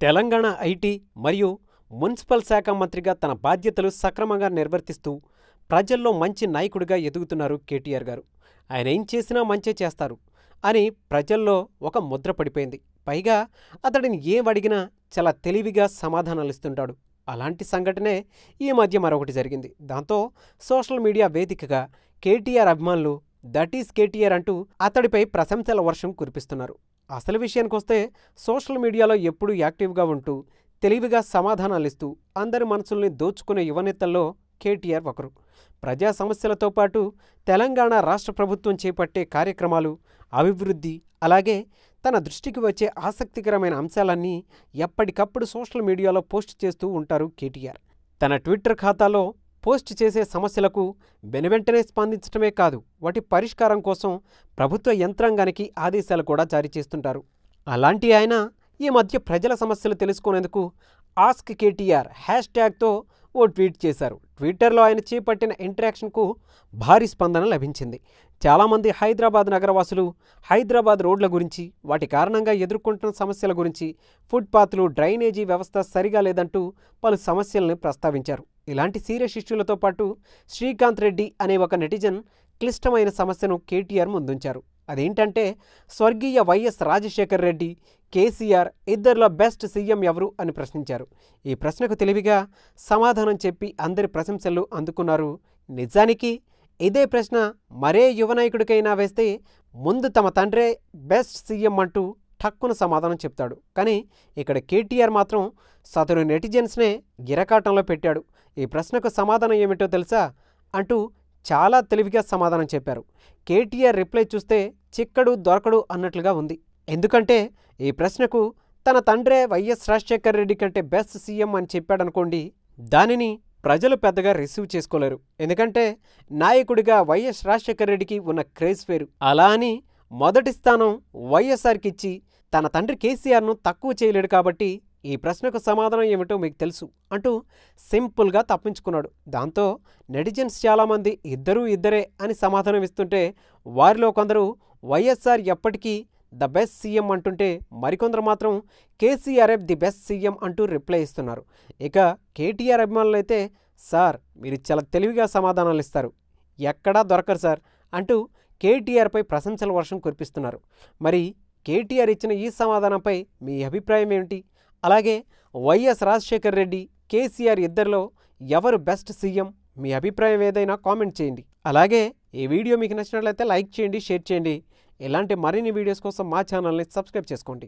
Telangana IT మరియు municipal శాఖ మంత్రిగా తన బాధ్యతలు సక్రమంగా నిర్వర్తిస్తూ ప్రజల్లో మంచి నాయకుడిగా ఎదుగుతున్నారు కేటీఆర్ గారు. ఆయన ఏం చేసినా మంచే చేస్తారు అని ప్రజల్లో ఒక ముద్ర పడిపోయింది. పైగా అతడిని ఏం అడిగినా చాలా తెలివిగా సమాధానాలిస్తుంటాడు. అలాంటి సంఘటనే ఈ మధ్య మరొకటి జరిగింది. దాంతో సోషల్ మీడియా వేదికగా కేటీఆర్ అభిమానులు దట్ ఈస్ కేటీఆర్ అంటూ అతడిపై ప్రశంసల వర్షం కురిపిస్తున్నారు. అసలు విషయానికొస్తే సోషల్ మీడియాలో ఎప్పుడూ యాక్టివ్గా ఉంటూ తెలివిగా సమాధానాలిస్తూ అందరి మనసుల్ని దోచుకునే యువనేతల్లో కేటీఆర్ ఒకరు. ప్రజా సమస్యలతో పాటు తెలంగాణ రాష్ట్ర ప్రభుత్వం చేపట్టే కార్యక్రమాలు, అభివృద్ధి, అలాగే తన దృష్టికి వచ్చే ఆసక్తికరమైన అంశాలన్నీ ఎప్పటికప్పుడు సోషల్ మీడియాలో పోస్ట్ చేస్తూ ఉంటారు కేటీఆర్. తన ట్విట్టర్ ఖాతాలో పోస్ట్ చేసే సమస్యలకు వెనువెంటనే స్పందించడమే కాదు, వాటి పరిష్కారం కోసం ప్రభుత్వ యంత్రాంగానికి ఆదేశాలు కూడా జారీ చేస్తుంటారు. అలాంటి ఆయన ఈ మధ్య ప్రజల సమస్యలు తెలుసుకునేందుకు ఆస్క్ కేటీఆర్ హ్యాష్ట్యాగ్తో ఓ ట్వీట్ చేశారు. ట్విట్టర్లో ఆయన చేపట్టిన ఇంటరాక్షన్కు భారీ స్పందన లభించింది. చాలామంది హైదరాబాద్ నగరవాసులు హైదరాబాద్ రోడ్ల గురించి, వాటి కారణంగా ఎదుర్కొంటున్న సమస్యల గురించి, ఫుట్పాత్లు, డ్రైనేజీ వ్యవస్థ సరిగా లేదంటూ పలు సమస్యలను ప్రస్తావించారు. ఇలాంటి సీరియస్ ఇష్యూలతో పాటు శ్రీకాంత్ రెడ్డి అనే ఒక నెటిజన్ క్లిష్టమైన సమస్యను కేటీఆర్ ముందుంచారు. అదేంటంటే స్వర్గీయ వైఎస్ రాజశేఖర్ రెడ్డి, కేసీఆర్ ఇద్దరిలో బెస్ట్ సీఎం ఎవరు అని ప్రశ్నించారు. ఈ ప్రశ్నకు తెలివిగా సమాధానం చెప్పి అందరి ప్రశంసలు అందుకున్నారు. నిజానికి ఇదే ప్రశ్న మరే యువనాయకుడికైనా వేస్తే ముందు తమ తండ్రే బెస్ట్ సీఎం అంటూ ఠక్కున సమాధానం చెప్తాడు. కానీ ఇక్కడ కేటీఆర్ మాత్రం సదరు నెటిజన్స్నే గిరకాటంలో పెట్టాడు. ఈ ప్రశ్నకు సమాధానం ఏమిటో తెలుసా అంటూ చాలా తెలివిగా సమాధానం చెప్పారు. కేటీఆర్ రిప్లై చూస్తే చిక్కడు దొరకడు అన్నట్లుగా ఉంది. ఎందుకంటే ఈ ప్రశ్నకు తన తండ్రే వైఎస్ రాజశేఖర్ రెడ్డి కంటే బెస్ట్ సీఎం అని చెప్పాడనుకోండి, దానిని ప్రజలు పెద్దగా రిసీవ్ చేసుకోలేరు. ఎందుకంటే నాయకుడిగా వైఎస్ రాజశేఖర్ రెడ్డికి ఉన్న క్రేజ్ వేరు. అలా అని మొదటి స్థానం వైఎస్ఆర్కి ఇచ్చి తన తండ్రి కేసీఆర్ను తక్కువ చేయలేడు. కాబట్టి ఈ ప్రశ్నకు సమాధానం ఏమిటో మీకు తెలుసు అంటూ సింపుల్గా తప్పించుకున్నాడు. దాంతో నెటిజన్స్ చాలామంది ఇద్దరే అని సమాధానం ఇస్తుంటే, వారిలో కొందరు వైఎస్ఆర్ ఎప్పటికీ ద బెస్ట్ సీఎం అంటుంటే, మరికొందరు మాత్రం కేసీఆర్ ది బెస్ట్ సీఎం అంటూ రిప్లై ఇస్తున్నారు. ఇక కేటీఆర్ అభిమానులు అయితే, సార్ మీరు చాలా తెలివిగా సమాధానాలు ఇస్తారు, ఎక్కడా దొరకరు సార్ అంటూ కేటీఆర్పై ప్రశంసల వర్షం కురిపిస్తున్నారు. మరి కేటీఆర్ ఇచ్చిన ఈ సమాధానంపై మీ అభిప్రాయం ఏమిటి? అలాగే వైఎస్ రాజశేఖర్ రెడ్డి, కేసీఆర్ ఇద్దరిలో ఎవరు బెస్ట్ సీఎం? మీ అభిప్రాయం ఏదైనా కామెంట్ చేయండి. అలాగే ఈ వీడియో మీకు నచ్చినట్లయితే లైక్ చేయండి, షేర్ చేయండి. ఇలాంటి మరిన్ని వీడియోస్ కోసం మా ఛానల్ని సబ్స్క్రైబ్ చేసుకోండి.